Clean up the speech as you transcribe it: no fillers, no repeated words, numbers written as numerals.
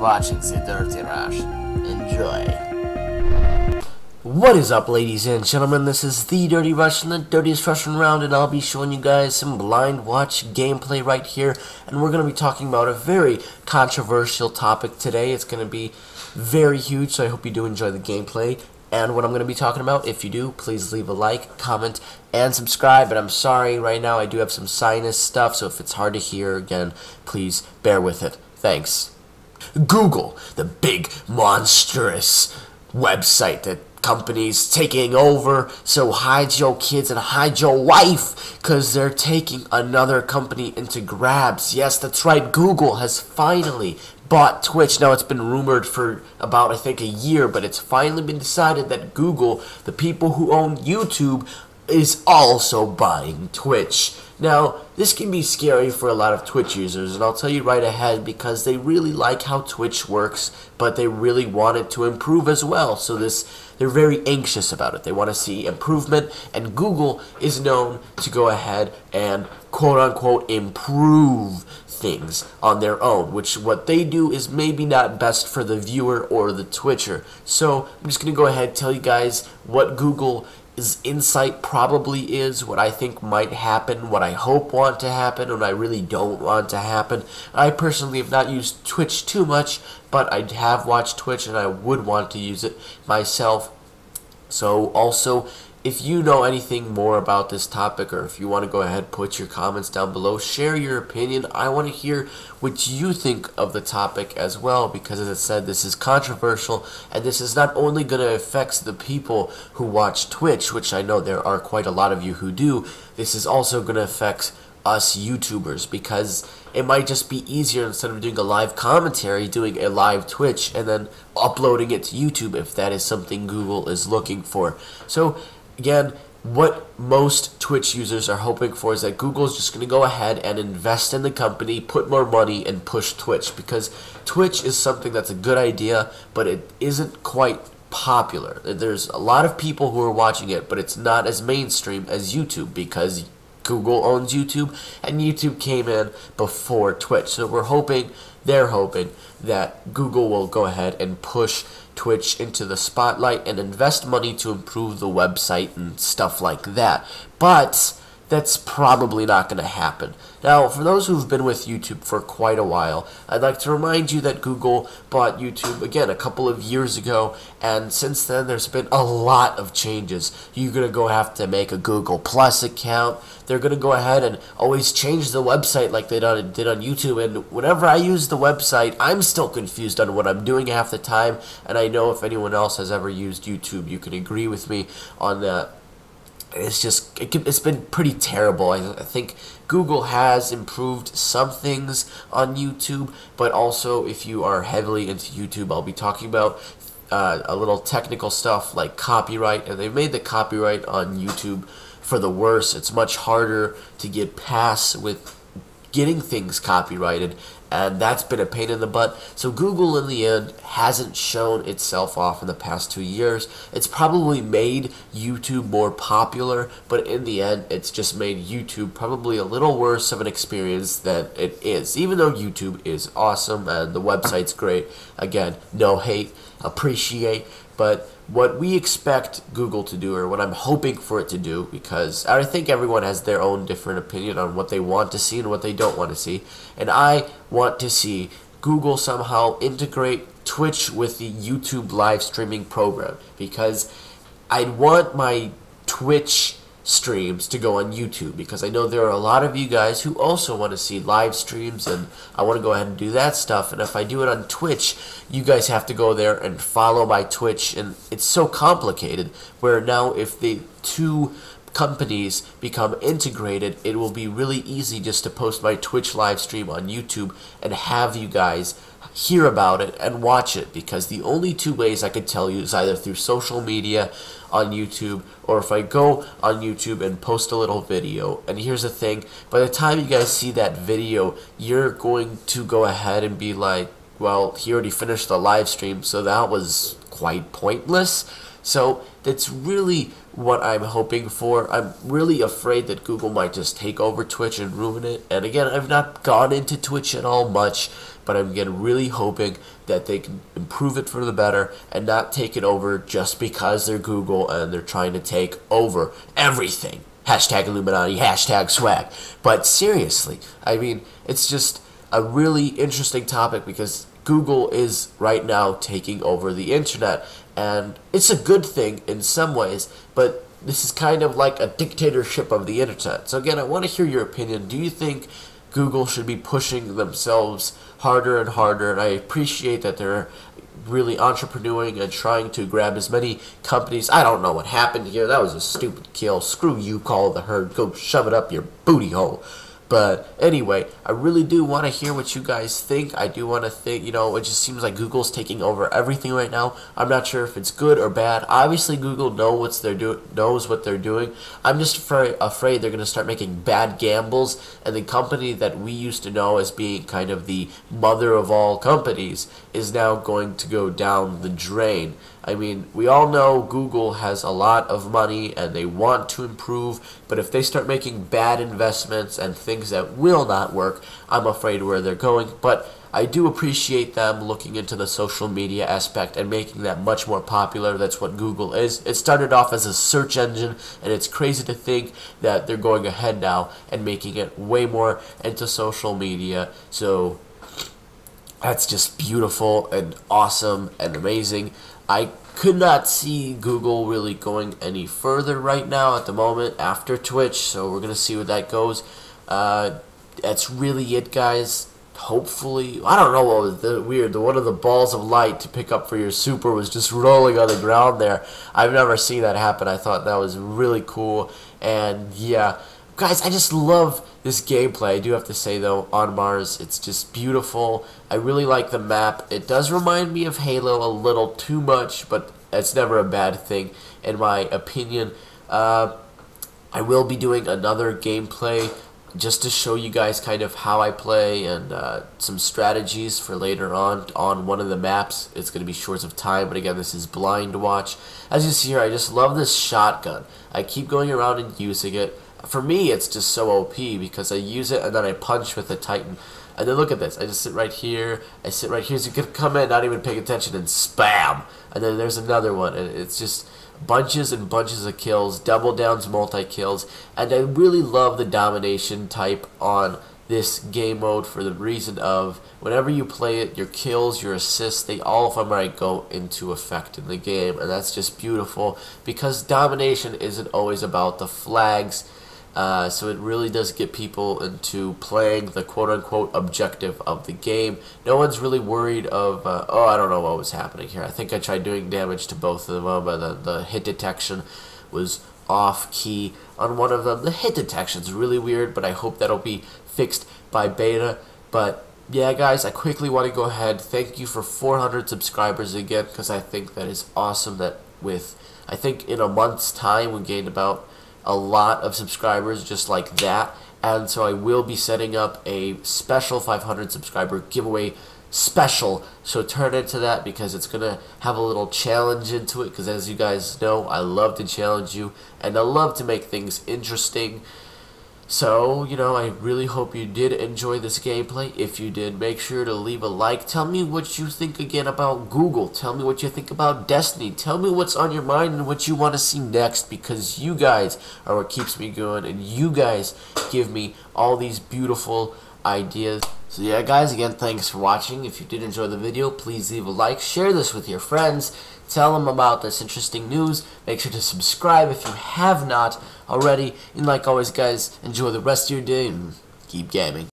watching The Dirty Russian. Enjoy. What is up, ladies and gentlemen? This is The Dirty Russian, the dirtiest Russian around, and I'll be showing you guys some blind watch gameplay right here. And we're going to be talking about a very controversial topic today. It's going to be very huge, so I hope you do enjoy the gameplay. And what I'm going to be talking about, if you do, please leave a like, comment, and subscribe. And I'm sorry, right now I do have some sinus stuff, so if it's hard to hear, again, please bear with it. Thanks. Google, the big, monstrous website that companies taking over, so hide your kids and hide your wife, because they're taking another company into grabs. Yes, that's right, Google has finally bought Twitch. Now, it's been rumored for about, I think, a year, but it's finally been decided that Google, the people who own YouTube, is also buying Twitch. Now, this can be scary for a lot of Twitch users, and I'll tell you right ahead, because they really like how Twitch works, but they really want it to improve as well. So they're very anxious about it. They want to see improvement, and Google is known to go ahead and quote-unquote improve things on their own, which what they do is maybe not best for the viewer or the Twitcher. So I'm just going to go ahead and tell you guys what Google's insight probably is, what I think might happen, what I hope want to happen, and what I really don't want to happen. I personally have not used Twitch too much, but I have watched Twitch and I would want to use it myself. So also, if you know anything more about this topic, or if you want to go ahead, put your comments down below, share your opinion. I want to hear what you think of the topic as well, because as I said, this is controversial, and this is not only going to affect the people who watch Twitch, which I know there are quite a lot of you who do. This is also going to affect us YouTubers, because it might just be easier, instead of doing a live commentary, doing a live Twitch and then uploading it to YouTube, if that is something Google is looking for. So again, what most Twitch users are hoping for is that Google is just going to go ahead and invest in the company, put more money, and push Twitch, because Twitch is something that's a good idea, but it isn't quite popular. There's a lot of people who are watching it, but it's not as mainstream as YouTube, because Google owns YouTube, and YouTube came in before Twitch. So they're hoping that Google will go ahead and push Twitch into the spotlight and invest money to improve the website and stuff like that. But that's probably not going to happen. Now, for those who've been with YouTube for quite a while, I'd like to remind you that Google bought YouTube, again, a couple of years ago, and since then there's been a lot of changes. You're going to have to make a Google Plus account. They're going to go ahead and always change the website like they did on YouTube, and whenever I use the website, I'm still confused on what I'm doing half the time, and I know if anyone else has ever used YouTube, you can agree with me on that. It's been pretty terrible. I think Google has improved some things on YouTube, but also if you are heavily into YouTube, I'll be talking about a little technical stuff like copyright, and they've made the copyright on YouTube for the worse. It's much harder to get past with getting things copyrighted, and that's been a pain in the butt. So Google in the end hasn't shown itself off in the past 2 years. It's probably made YouTube more popular, but in the end it's just made YouTube probably a little worse of an experience than it is. Even though YouTube is awesome and the website's great, again, no hate, appreciate, but what we expect Google to do, or what I'm hoping for it to do, because I think everyone has their own different opinion on what they want to see and what they don't want to see, and I want to see Google somehow integrate Twitch with the YouTube live streaming program, because I'd want my Twitch streams to go on YouTube, because I know there are a lot of you guys who also want to see live streams, and I want to go ahead and do that stuff. And if I do it on Twitch, you guys have to go there and follow my Twitch, and it's so complicated, where now if the two companies become integrated, it will be really easy just to post my Twitch live stream on YouTube and have you guys hear about it and watch it, because the only two ways I could tell you is either through social media on YouTube, or if I go on YouTube and post a little video. And here's the thing, by the time you guys see that video, you're going to go ahead and be like, well, he already finished the live stream, so that was quite pointless. So that's really what I'm hoping for. I'm really afraid that Google might just take over Twitch and ruin it. And again, I've not gone into Twitch at all much, but I'm again really hoping that they can improve it for the better and not take it over just because they're Google and they're trying to take over everything. Hashtag Illuminati, hashtag swag. But seriously, I mean, it's just a really interesting topic because Google is right now taking over the internet, and it's a good thing in some ways, but this is kind of like a dictatorship of the internet. So again, I want to hear your opinion. Do you think Google should be pushing themselves harder and harder? And I appreciate that they're really entrepreneuring and trying to grab as many companies. I don't know what happened here. That was a stupid kill. Screw you, Call of the Herd. Go shove it up your booty hole. But anyway, I really do want to hear what you guys think. I do want to think, you know, it just seems like Google's taking over everything right now. I'm not sure if it's good or bad. Obviously, Google knows what they're doing. I'm just afraid they're going to start making bad gambles, and the company that we used to know as being kind of the mother of all companies is now going to go down the drain. I mean, we all know Google has a lot of money and they want to improve, but if they start making bad investments and things that will not work, I'm afraid where they're going. But I do appreciate them looking into the social media aspect and making that much more popular. That's what Google is. It started off as a search engine, and it's crazy to think that they're going ahead now and making it way more into social media. So that's just beautiful and awesome and amazing. I could not see Google really going any further right now at the moment after Twitch, so we're going to see where that goes. That's really it, guys. Hopefully, I don't know what was weird. One of the balls of light to pick up for your super was just rolling on the ground there. I've never seen that happen. I thought that was really cool. And yeah, guys, I just love this gameplay. I do have to say, though, on Mars, it's just beautiful. I really like the map. It does remind me of Halo a little too much, but it's never a bad thing, in my opinion. I will be doing another gameplay just to show you guys kind of how I play and some strategies for later on one of the maps. It's going to be Shores of Time, but again, this is Blind Watch. As you see here, I just love this shotgun. I keep going around and using it. For me, it's just so OP because I use it and then I punch with the Titan. And then look at this. I just sit right here. I sit right here. So you can come in, not even paying attention, and spam. And then there's another one. And it's just bunches and bunches of kills, double downs, multi-kills. And I really love the domination type on this game mode for the reason of whenever you play it, your kills, your assists, they all, if I'm right, go into effect in the game. And that's just beautiful because domination isn't always about the flags. So it really does get people into playing the quote-unquote objective of the game. No one's really worried of, oh, I don't know what was happening here. I think I tried doing damage to both of them, but the hit detection was off-key on one of them. The hit detection's really weird, but I hope that'll be fixed by beta. But yeah, guys, I quickly want to go ahead. Thank you for 400 subscribers again, because I think that is awesome that I think in a month's time we gained about a lot of subscribers just like that. And so I will be setting up a special 500 subscriber giveaway special, so turn into that because it's gonna have a little challenge into it, because as you guys know, I love to challenge you and I love to make things interesting. So, you know, I really hope you did enjoy this gameplay. If you did, make sure to leave a like. Tell me what you think again about Google. Tell me what you think about Destiny. Tell me what's on your mind and what you want to see next, because you guys are what keeps me going and you guys give me all these beautiful ideas. So yeah, guys, again, thanks for watching. If you did enjoy the video, please leave a like. Share this with your friends. Tell them about this interesting news. Make sure to subscribe if you have not already. And like always, guys, enjoy the rest of your day and keep gaming.